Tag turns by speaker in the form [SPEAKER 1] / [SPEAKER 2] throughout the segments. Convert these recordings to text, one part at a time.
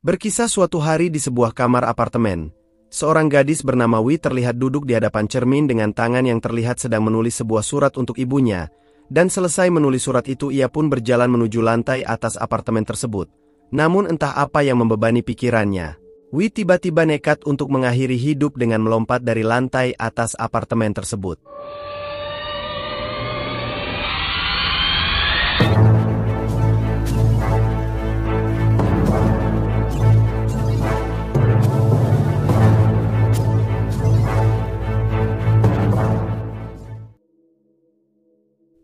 [SPEAKER 1] Berkisah suatu hari di sebuah kamar apartemen. Seorang gadis bernama Wi terlihat duduk di hadapan cermin dengan tangan yang terlihat sedang menulis sebuah surat untuk ibunya, dan selesai menulis surat itu ia pun berjalan menuju lantai atas apartemen tersebut. Namun entah apa yang membebani pikirannya. Wi tiba-tiba nekat untuk mengakhiri hidup dengan melompat dari lantai atas apartemen tersebut.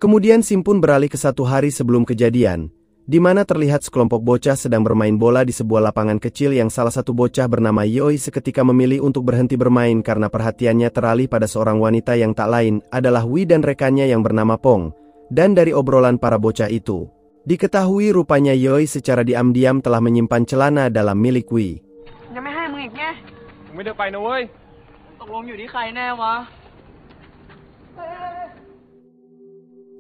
[SPEAKER 1] Kemudian scene pun beralih ke satu hari sebelum kejadian, di mana terlihat sekelompok bocah sedang bermain bola di sebuah lapangan kecil yang salah satu bocah bernama Yoi seketika memilih untuk berhenti bermain karena perhatiannya teralih pada seorang wanita yang tak lain adalah Wi dan rekannya yang bernama Pong. Dan dari obrolan para bocah itu, diketahui rupanya Yoi secara diam-diam telah menyimpan celana dalam milik Wi.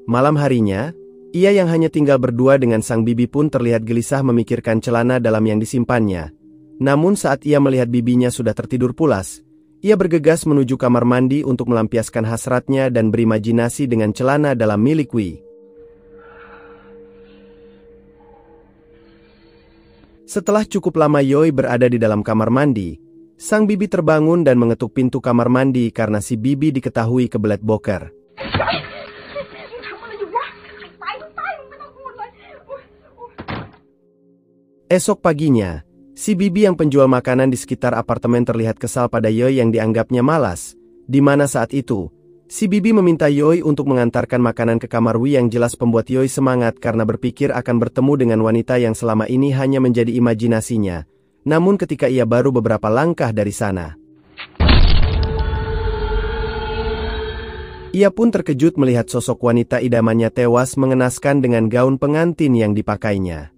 [SPEAKER 1] Malam harinya, ia yang hanya tinggal berdua dengan sang bibi pun terlihat gelisah memikirkan celana dalam yang disimpannya. Namun saat ia melihat bibinya sudah tertidur pulas, ia bergegas menuju kamar mandi untuk melampiaskan hasratnya dan berimajinasi dengan celana dalam milik Wi. Setelah cukup lama Yoi berada di dalam kamar mandi, sang bibi terbangun dan mengetuk pintu kamar mandi karena si bibi diketahui kebelet boker. Esok paginya, si bibi yang penjual makanan di sekitar apartemen terlihat kesal pada Yoi yang dianggapnya malas, di mana saat itu, si bibi meminta Yoi untuk mengantarkan makanan ke kamar Wi yang jelas pembuat Yoi semangat karena berpikir akan bertemu dengan wanita yang selama ini hanya menjadi imajinasinya. Namun ketika ia baru beberapa langkah dari sana, ia pun terkejut melihat sosok wanita idamannya tewas mengenaskan dengan gaun pengantin yang dipakainya.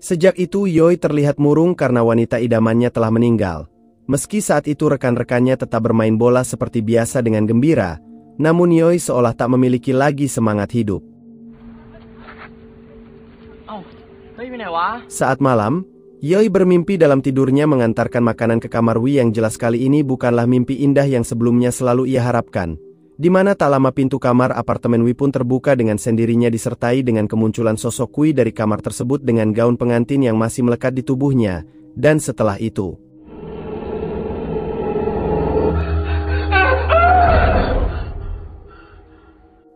[SPEAKER 1] Sejak itu Yoi terlihat murung karena wanita idamannya telah meninggal. Meski saat itu rekan-rekannya tetap bermain bola seperti biasa dengan gembira, namun Yoi seolah tak memiliki lagi semangat hidup. Saat malam, Yoi bermimpi dalam tidurnya mengantarkan makanan ke kamar Wi yang jelas kali ini bukanlah mimpi indah yang sebelumnya selalu ia harapkan. Di mana tak lama pintu kamar apartemen Wi pun terbuka dengan sendirinya disertai dengan kemunculan sosok Wi dari kamar tersebut dengan gaun pengantin yang masih melekat di tubuhnya, dan setelah itu,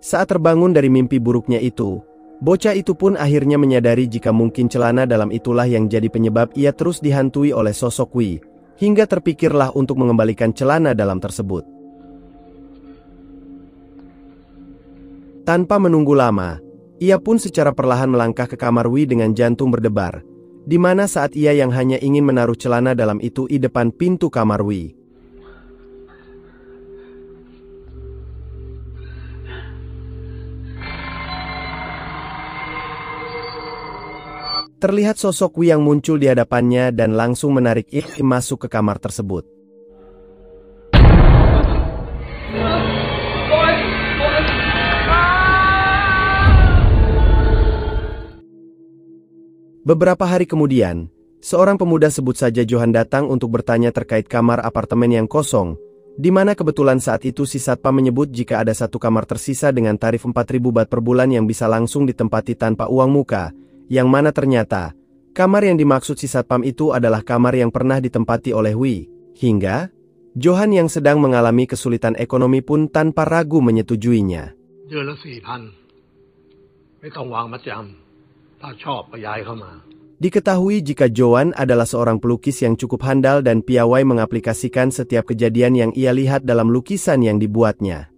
[SPEAKER 1] saat terbangun dari mimpi buruknya itu, bocah itu pun akhirnya menyadari jika mungkin celana dalam itulah yang jadi penyebab ia terus dihantui oleh sosok Wi, hingga terpikirlah untuk mengembalikan celana dalam tersebut. Tanpa menunggu lama, ia pun secara perlahan melangkah ke kamar Wi dengan jantung berdebar, di mana saat ia yang hanya ingin menaruh celana dalam itu di depan pintu kamar Wi. Terlihat sosok Wi yang muncul di hadapannya dan langsung menarik ia masuk ke kamar tersebut. Beberapa hari kemudian, seorang pemuda sebut saja Johan datang untuk bertanya terkait kamar apartemen yang kosong, di mana kebetulan saat itu si satpam menyebut jika ada satu kamar tersisa dengan tarif 4.000 baht per bulan yang bisa langsung ditempati tanpa uang muka, yang mana ternyata, kamar yang dimaksud si satpam itu adalah kamar yang pernah ditempati oleh Wi, hingga Johan yang sedang mengalami kesulitan ekonomi pun tanpa ragu menyetujuinya. Diketahui jika Johan adalah seorang pelukis yang cukup handal dan piawai mengaplikasikan setiap kejadian yang ia lihat dalam lukisan yang dibuatnya.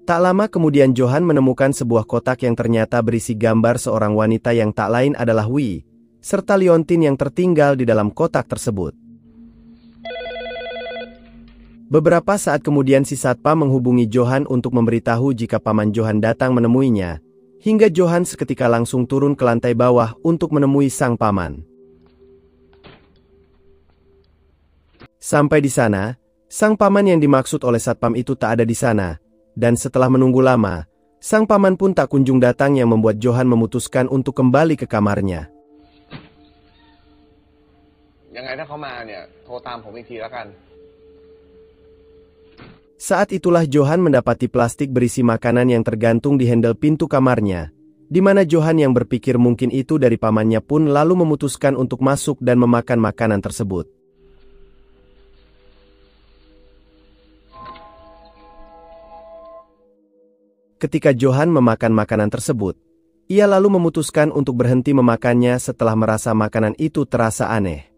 [SPEAKER 1] Tak lama kemudian Johan menemukan sebuah kotak yang ternyata berisi gambar seorang wanita yang tak lain adalah Wi, serta liontin yang tertinggal di dalam kotak tersebut. Beberapa saat kemudian si satpam menghubungi Johan untuk memberitahu jika paman Johan datang menemuinya, hingga Johan seketika langsung turun ke lantai bawah untuk menemui sang paman. Sampai di sana, sang paman yang dimaksud oleh satpam itu tak ada di sana, dan setelah menunggu lama, sang paman pun tak kunjung datang yang membuat Johan memutuskan untuk kembali ke kamarnya.
[SPEAKER 2] ยังไงถ้าเขามาเนี่ยโทรตามผมอีกทีแล้วกัน
[SPEAKER 1] Saat itulah Johan mendapati plastik berisi makanan yang tergantung di handle pintu kamarnya, di mana Johan yang berpikir mungkin itu dari pamannya pun lalu memutuskan untuk masuk dan memakan makanan tersebut. Ketika Johan memakan makanan tersebut, ia lalu memutuskan untuk berhenti memakannya setelah merasa makanan itu terasa aneh.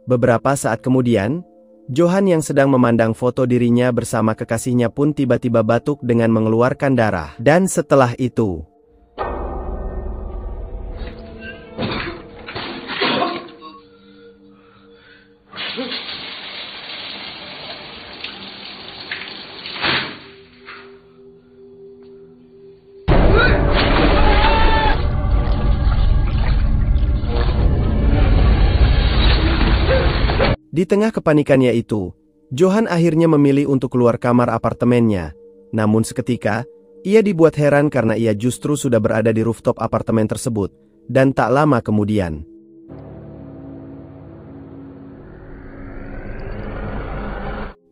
[SPEAKER 1] Beberapa saat kemudian, Johan yang sedang memandang foto dirinya bersama kekasihnya pun tiba-tiba batuk dengan mengeluarkan darah. Dan setelah itu, di tengah kepanikannya itu, Johan akhirnya memilih untuk keluar kamar apartemennya. Namun seketika, ia dibuat heran karena ia justru sudah berada di rooftop apartemen tersebut. Dan tak lama kemudian,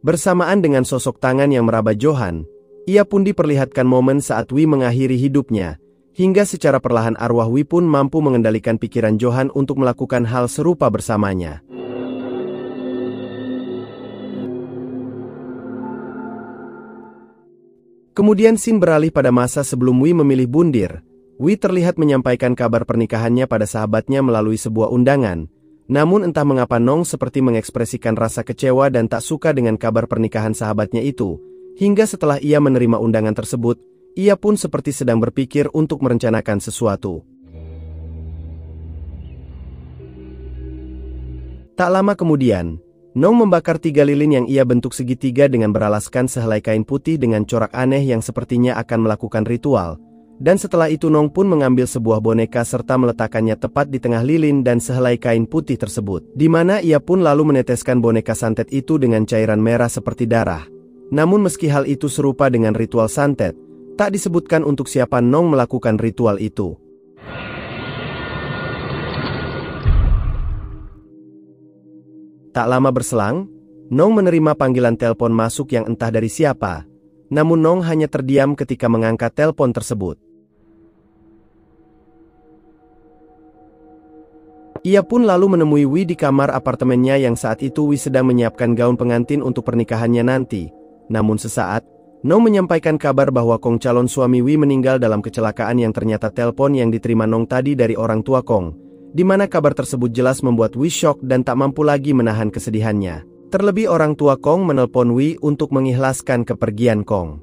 [SPEAKER 1] bersamaan dengan sosok tangan yang meraba Johan, ia pun diperlihatkan momen saat Wi mengakhiri hidupnya. Hingga secara perlahan arwah Wi pun mampu mengendalikan pikiran Johan untuk melakukan hal serupa bersamanya. Kemudian scene beralih pada masa sebelum Wi memilih bundir. Wi terlihat menyampaikan kabar pernikahannya pada sahabatnya melalui sebuah undangan. Namun entah mengapa Nong seperti mengekspresikan rasa kecewa dan tak suka dengan kabar pernikahan sahabatnya itu. Hingga setelah ia menerima undangan tersebut, ia pun seperti sedang berpikir untuk merencanakan sesuatu. Tak lama kemudian, Nong membakar 3 lilin yang ia bentuk segitiga dengan beralaskan sehelai kain putih dengan corak aneh yang sepertinya akan melakukan ritual. Dan setelah itu Nong pun mengambil sebuah boneka serta meletakkannya tepat di tengah lilin dan sehelai kain putih tersebut. Di mana ia pun lalu meneteskan boneka santet itu dengan cairan merah seperti darah. Namun meski hal itu serupa dengan ritual santet, tak disebutkan untuk siapa Nong melakukan ritual itu. Tak lama berselang, Nong menerima panggilan telepon masuk yang entah dari siapa. Namun Nong hanya terdiam ketika mengangkat telepon tersebut. Ia pun lalu menemui Wi di kamar apartemennya yang saat itu Wi sedang menyiapkan gaun pengantin untuk pernikahannya nanti. Namun sesaat, Nong menyampaikan kabar bahwa Kong calon suami Wi meninggal dalam kecelakaan yang ternyata telepon yang diterima Nong tadi dari orang tua Kong. Di mana kabar tersebut jelas membuat Wi syok dan tak mampu lagi menahan kesedihannya. Terlebih orang tua Kong menelpon Wi untuk mengikhlaskan kepergian Kong.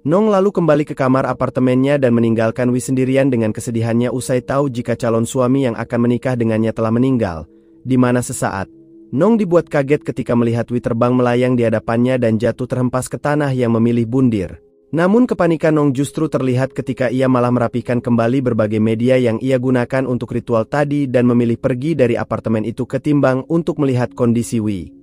[SPEAKER 1] Nong lalu kembali ke kamar apartemennya dan meninggalkan Wi sendirian dengan kesedihannya usai tahu jika calon suami yang akan menikah dengannya telah meninggal. Di mana sesaat, Nong dibuat kaget ketika melihat Wi terbang melayang di hadapannya dan jatuh terhempas ke tanah yang memilih bundir. Namun kepanikan Nong justru terlihat ketika ia malah merapikan kembali berbagai media yang ia gunakan untuk ritual tadi dan memilih pergi dari apartemen itu ketimbang untuk melihat kondisi Wi.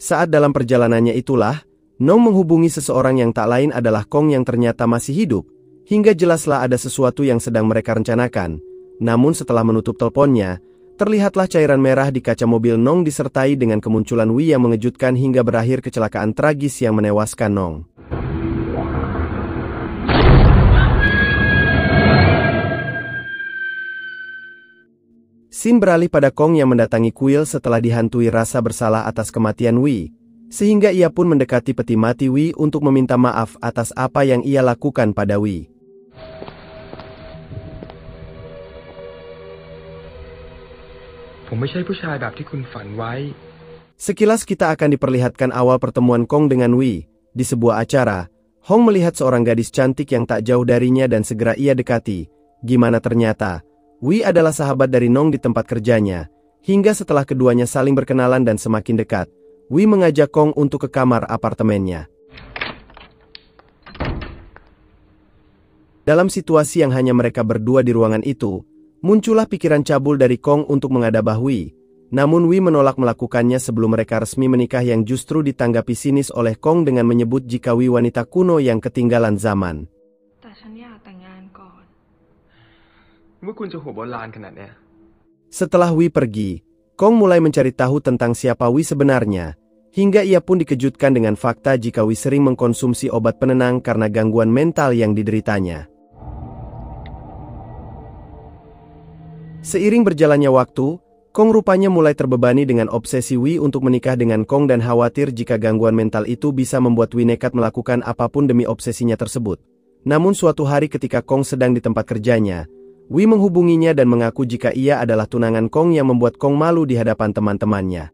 [SPEAKER 1] Saat dalam perjalanannya itulah, Nong menghubungi seseorang yang tak lain adalah Kong yang ternyata masih hidup, hingga jelaslah ada sesuatu yang sedang mereka rencanakan. Namun setelah menutup teleponnya, terlihatlah cairan merah di kaca mobil Nong disertai dengan kemunculan Wi yang mengejutkan hingga berakhir kecelakaan tragis yang menewaskan Nong. Scene beralih pada Kong yang mendatangi kuil setelah dihantui rasa bersalah atas kematian Wi, sehingga ia pun mendekati peti mati Wi untuk meminta maaf atas apa yang ia lakukan pada Wi. Sekilas kita akan diperlihatkan awal pertemuan Kong dengan Wei. Di sebuah acara, Hong melihat seorang gadis cantik yang tak jauh darinya dan segera ia dekati. Gimana ternyata, Wei adalah sahabat dari Nong di tempat kerjanya. Hingga setelah keduanya saling berkenalan dan semakin dekat, Wei mengajak Kong untuk ke kamar apartemennya. Dalam situasi yang hanya mereka berdua di ruangan itu, muncullah pikiran cabul dari Kong untuk mengadabah Wei. Namun Wei menolak melakukannya sebelum mereka resmi menikah yang justru ditanggapi sinis oleh Kong dengan menyebut jika Wei wanita kuno yang ketinggalan zaman. Setelah Wei pergi, Kong mulai mencari tahu tentang siapa Wei sebenarnya, hingga ia pun dikejutkan dengan fakta jika Wei sering mengkonsumsi obat penenang karena gangguan mental yang dideritanya. Seiring berjalannya waktu, Kong rupanya mulai terbebani dengan obsesi Wei untuk menikah dengan Kong dan khawatir jika gangguan mental itu bisa membuat Wei nekat melakukan apapun demi obsesinya tersebut. Namun suatu hari ketika Kong sedang di tempat kerjanya, Wei menghubunginya dan mengaku jika ia adalah tunangan Kong yang membuat Kong malu di hadapan teman-temannya.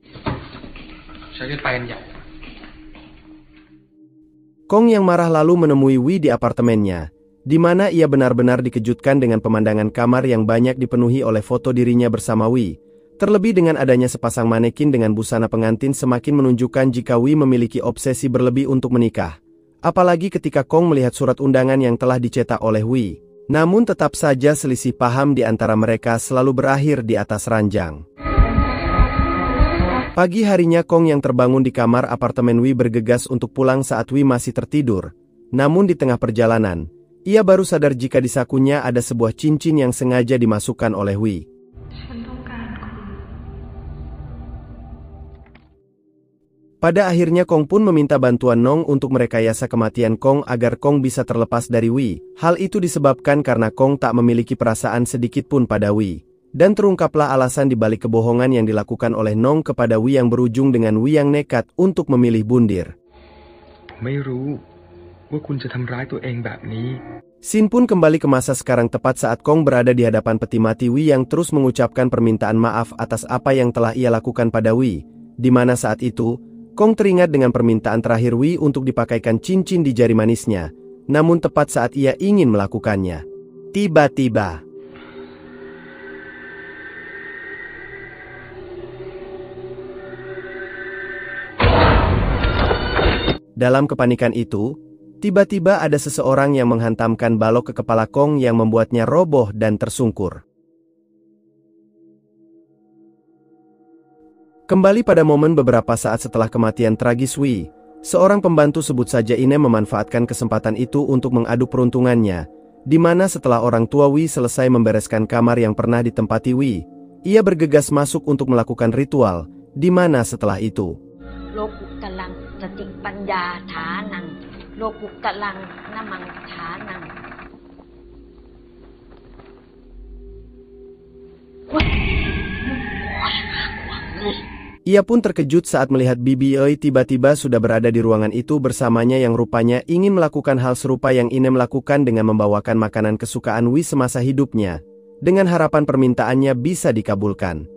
[SPEAKER 1] Kong yang marah lalu menemui Wei di apartemennya, di mana ia benar-benar dikejutkan dengan pemandangan kamar yang banyak dipenuhi oleh foto dirinya bersama Wei. Terlebih dengan adanya sepasang manekin dengan busana pengantin semakin menunjukkan jika Wei memiliki obsesi berlebih untuk menikah. Apalagi ketika Kong melihat surat undangan yang telah dicetak oleh Wei. Namun tetap saja selisih paham di antara mereka selalu berakhir di atas ranjang. Pagi harinya Kong yang terbangun di kamar apartemen Wei bergegas untuk pulang saat Wei masih tertidur. Namun di tengah perjalanan, ia baru sadar jika di sakunya ada sebuah cincin yang sengaja dimasukkan oleh Wei. Pada akhirnya Kong pun meminta bantuan Nong untuk merekayasa kematian Kong agar Kong bisa terlepas dari Wei. Hal itu disebabkan karena Kong tak memiliki perasaan sedikit pun pada Wei. Dan terungkaplah alasan dibalik kebohongan yang dilakukan oleh Nong kepada Wei yang berujung dengan Wei yang nekat untuk memilih bundir. Sin pun kembali ke masa sekarang tepat saat Kong berada di hadapan peti mati Wei yang terus mengucapkan permintaan maaf atas apa yang telah ia lakukan pada Wei. Di mana saat itu, Kong teringat dengan permintaan terakhir Wei untuk dipakaikan cincin di jari manisnya, namun tepat saat ia ingin melakukannya, tiba-tiba dalam kepanikan itu, tiba-tiba ada seseorang yang menghantamkan balok ke kepala Kong yang membuatnya roboh dan tersungkur. Kembali pada momen beberapa saat setelah kematian tragis Wei, seorang pembantu sebut saja Inem memanfaatkan kesempatan itu untuk mengadu peruntungannya, di mana setelah orang tua Wei selesai membereskan kamar yang pernah ditempati Wei, ia bergegas masuk untuk melakukan ritual, di mana setelah itu ia pun terkejut saat melihat Bibi Oi tiba-tiba sudah berada di ruangan itu bersamanya yang rupanya ingin melakukan hal serupa yang Inem lakukan dengan membawakan makanan kesukaan Wei semasa hidupnya, dengan harapan permintaannya bisa dikabulkan.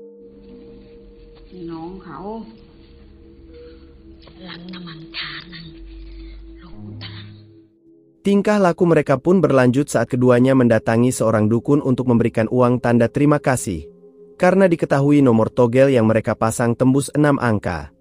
[SPEAKER 1] Tingkah laku mereka pun berlanjut saat keduanya mendatangi seorang dukun untuk memberikan uang tanda terima kasih. Karena diketahui nomor togel yang mereka pasang tembus 6 angka.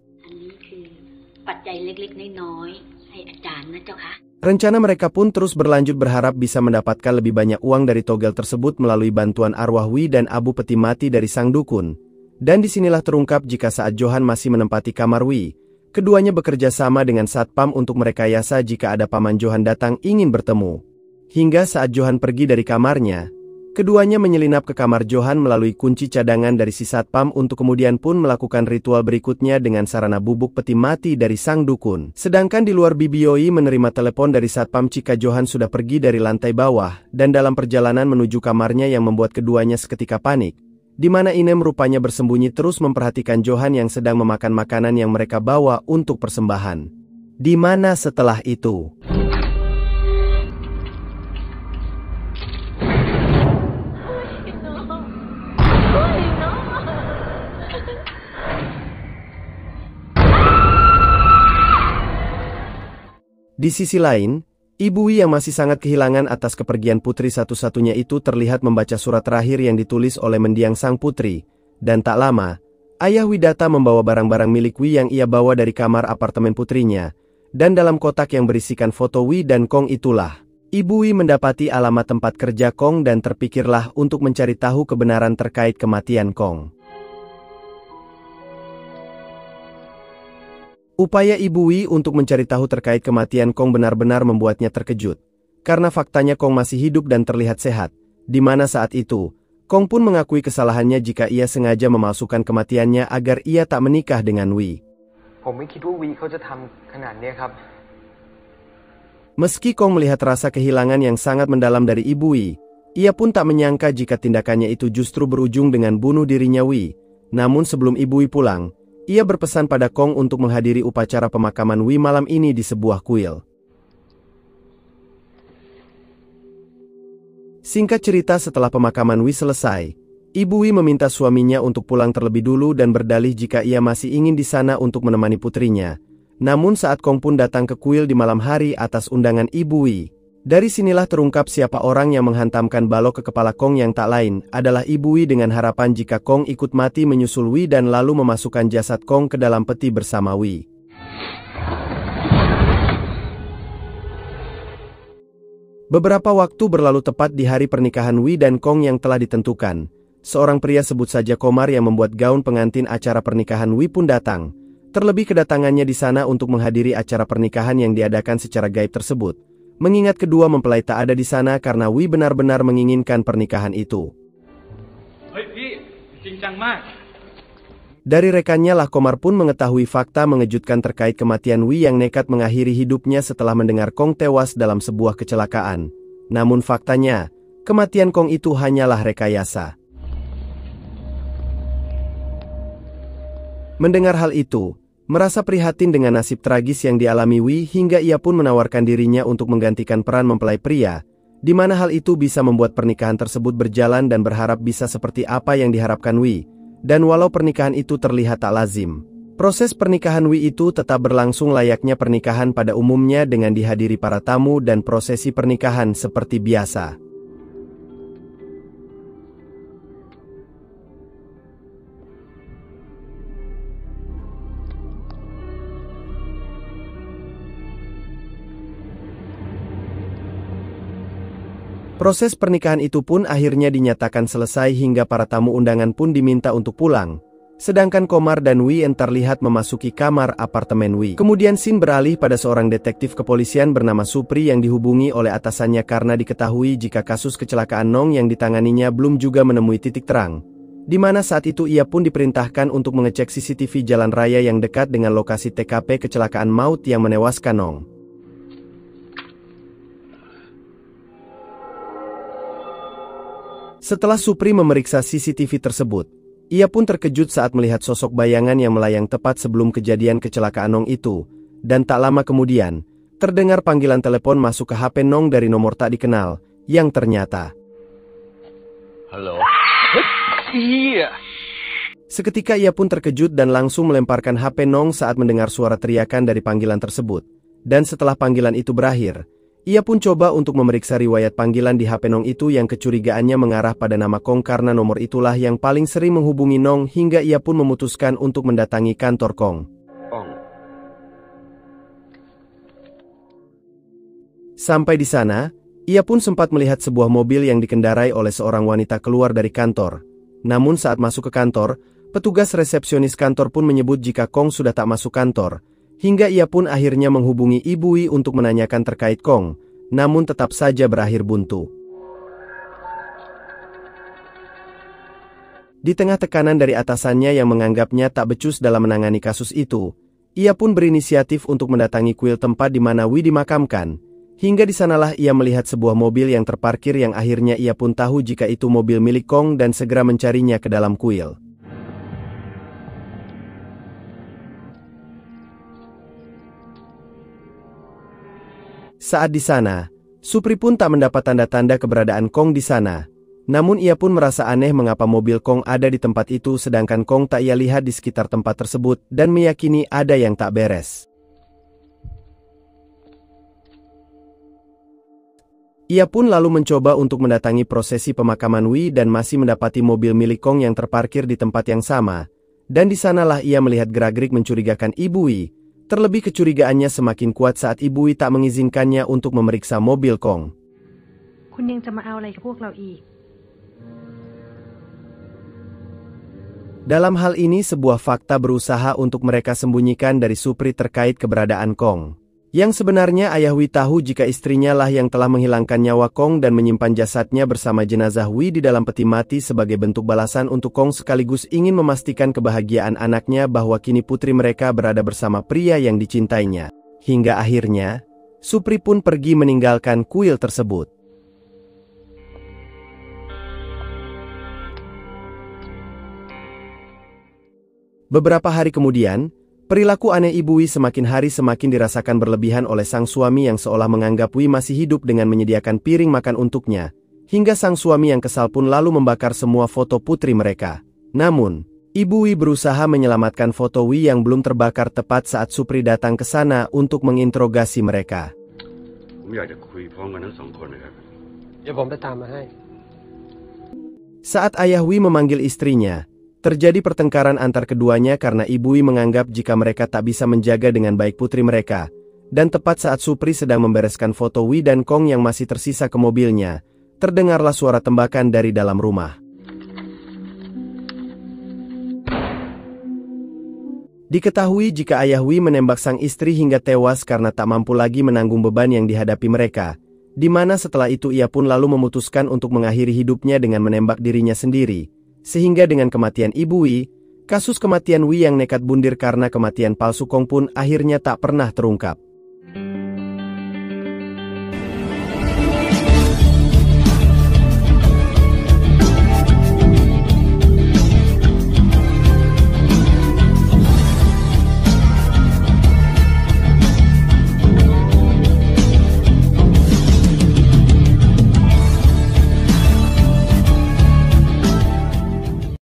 [SPEAKER 1] Rencana mereka pun terus berlanjut berharap bisa mendapatkan lebih banyak uang dari togel tersebut melalui bantuan arwah Wei dan abu peti mati dari sang dukun. Dan disinilah terungkap jika saat Johan masih menempati kamar Wei, keduanya bekerja sama dengan satpam untuk merekayasa jika ada paman Johan datang ingin bertemu. Hingga saat Johan pergi dari kamarnya, keduanya menyelinap ke kamar Johan melalui kunci cadangan dari si satpam untuk kemudian pun melakukan ritual berikutnya dengan sarana bubuk peti mati dari sang dukun. Sedangkan di luar Bibi Oi menerima telepon dari satpam jika Johan sudah pergi dari lantai bawah dan dalam perjalanan menuju kamarnya yang membuat keduanya seketika panik. Di mana Inem rupanya bersembunyi terus memperhatikan Johan yang sedang memakan makanan yang mereka bawa untuk persembahan. Di mana setelah itu Di sisi lain, Ibu Wi yang masih sangat kehilangan atas kepergian putri satu-satunya itu terlihat membaca surat terakhir yang ditulis oleh mendiang sang putri, dan tak lama, ayah Widata membawa barang-barang milik Wi yang ia bawa dari kamar apartemen putrinya, dan dalam kotak yang berisikan foto Wi dan Kong itulah, Ibu Wi mendapati alamat tempat kerja Kong dan terpikirlah untuk mencari tahu kebenaran terkait kematian Kong. Upaya Ibu Wi untuk mencari tahu terkait kematian Kong benar-benar membuatnya terkejut, karena faktanya Kong masih hidup dan terlihat sehat, di mana saat itu, Kong pun mengakui kesalahannya jika ia sengaja memalsukan kematiannya agar ia tak menikah dengan Wi. Meski Kong melihat rasa kehilangan yang sangat mendalam dari Ibu Wi, ia pun tak menyangka jika tindakannya itu justru berujung dengan bunuh dirinya Wi. Namun sebelum Ibu Wi pulang, ia berpesan pada Kong untuk menghadiri upacara pemakaman Wi malam ini di sebuah kuil. Singkat cerita, setelah pemakaman Wi selesai, Ibu Wi meminta suaminya untuk pulang terlebih dulu dan berdalih jika ia masih ingin di sana untuk menemani putrinya. Namun saat Kong pun datang ke kuil di malam hari atas undangan Ibu Wi, dari sinilah terungkap siapa orang yang menghantamkan balok ke kepala Kong yang tak lain adalah Ibu Wi dengan harapan jika Kong ikut mati menyusul Wi dan lalu memasukkan jasad Kong ke dalam peti bersama Wi. Beberapa waktu berlalu tepat di hari pernikahan Wi dan Kong yang telah ditentukan. Seorang pria sebut saja Komar yang membuat gaun pengantin acara pernikahan Wi pun datang. Terlebih kedatangannya di sana untuk menghadiri acara pernikahan yang diadakan secara gaib tersebut. Mengingat kedua mempelai tak ada di sana karena Wi benar-benar menginginkan pernikahan itu. Dari rekannya lah Komar pun mengetahui fakta mengejutkan terkait kematian Wi yang nekat mengakhiri hidupnya setelah mendengar Kong tewas dalam sebuah kecelakaan. Namun faktanya, kematian Kong itu hanyalah rekayasa. Mendengar hal itu, merasa prihatin dengan nasib tragis yang dialami Wi hingga ia pun menawarkan dirinya untuk menggantikan peran mempelai pria, di mana hal itu bisa membuat pernikahan tersebut berjalan dan berharap bisa seperti apa yang diharapkan Wi. Dan walau pernikahan itu terlihat tak lazim, proses pernikahan Wi itu tetap berlangsung layaknya pernikahan pada umumnya dengan dihadiri para tamu dan prosesi pernikahan seperti biasa. Proses pernikahan itu pun akhirnya dinyatakan selesai hingga para tamu undangan pun diminta untuk pulang. Sedangkan Komar dan Wi terlihat memasuki kamar apartemen Wi. Kemudian scene beralih pada seorang detektif kepolisian bernama Supri yang dihubungi oleh atasannya karena diketahui jika kasus kecelakaan Nong yang ditanganinya belum juga menemui titik terang. Di mana saat itu ia pun diperintahkan untuk mengecek CCTV jalan raya yang dekat dengan lokasi TKP kecelakaan maut yang menewaskan Nong. Setelah Supri memeriksa CCTV tersebut, ia pun terkejut saat melihat sosok bayangan yang melayang tepat sebelum kejadian kecelakaan Nong itu, dan tak lama kemudian, terdengar panggilan telepon masuk ke HP Nong dari nomor tak dikenal, yang ternyata.
[SPEAKER 2] Halo?
[SPEAKER 3] Iya.
[SPEAKER 1] Seketika ia pun terkejut dan langsung melemparkan HP Nong saat mendengar suara teriakan dari panggilan tersebut, dan setelah panggilan itu berakhir, ia pun coba untuk memeriksa riwayat panggilan di HP Nong itu yang kecurigaannya mengarah pada nama Kong karena nomor itulah yang paling sering menghubungi Nong hingga ia pun memutuskan untuk mendatangi kantor Kong. Sampai di sana, ia pun sempat melihat sebuah mobil yang dikendarai oleh seorang wanita keluar dari kantor. Namun saat masuk ke kantor, petugas resepsionis kantor pun menyebut jika Kong sudah tak masuk kantor. Hingga ia pun akhirnya menghubungi Ibu Wi untuk menanyakan terkait Kong, namun tetap saja berakhir buntu. Di tengah tekanan dari atasannya yang menganggapnya tak becus dalam menangani kasus itu, ia pun berinisiatif untuk mendatangi kuil tempat di mana Wi dimakamkan. Hingga di sanalah ia melihat sebuah mobil yang terparkir yang akhirnya ia pun tahu jika itu mobil milik Kong dan segera mencarinya ke dalam kuil. Saat di sana, Supri pun tak mendapat tanda-tanda keberadaan Kong di sana. Namun ia pun merasa aneh mengapa mobil Kong ada di tempat itu sedangkan Kong tak ia lihat di sekitar tempat tersebut dan meyakini ada yang tak beres. Ia pun lalu mencoba untuk mendatangi prosesi pemakaman Wi dan masih mendapati mobil milik Kong yang terparkir di tempat yang sama. Dan di sanalah ia melihat gerak-gerik mencurigakan Ibu Wi. Terlebih kecurigaannya semakin kuat saat Ibu Wi tak mengizinkannya untuk memeriksa mobil Kong.
[SPEAKER 4] คุณยังจะมาเอาอะไรกับพวกเราอีก
[SPEAKER 1] Dalam hal ini sebuah fakta berusaha untuk mereka sembunyikan dari Supri terkait keberadaan Kong. Yang sebenarnya Ayah Wi tahu jika istrinya lah yang telah menghilangkan nyawa Kong dan menyimpan jasadnya bersama jenazah Wi di dalam peti mati sebagai bentuk balasan untuk Kong sekaligus ingin memastikan kebahagiaan anaknya bahwa kini putri mereka berada bersama pria yang dicintainya. Hingga akhirnya, Supri pun pergi meninggalkan kuil tersebut. Beberapa hari kemudian, perilaku aneh Ibu Wi semakin hari semakin dirasakan berlebihan oleh sang suami yang seolah menganggap Wi masih hidup dengan menyediakan piring makan untuknya, hingga sang suami yang kesal pun lalu membakar semua foto putri mereka. Namun, Ibu Wi berusaha menyelamatkan foto Wi yang belum terbakar tepat saat Supri datang ke sana untuk menginterogasi mereka. Saat Ayah Wi memanggil istrinya, terjadi pertengkaran antar keduanya karena Ibu Wi menganggap jika mereka tak bisa menjaga dengan baik putri mereka. Dan tepat saat Supri sedang membereskan foto Wi dan Kong yang masih tersisa ke mobilnya, terdengarlah suara tembakan dari dalam rumah. Diketahui jika Ayah Wi menembak sang istri hingga tewas karena tak mampu lagi menanggung beban yang dihadapi mereka, di mana setelah itu ia pun lalu memutuskan untuk mengakhiri hidupnya dengan menembak dirinya sendiri. Sehingga dengan kematian Ibu Wi, kasus kematian Wi yang nekat bundir karena kematian palsu Kong pun akhirnya tak pernah terungkap.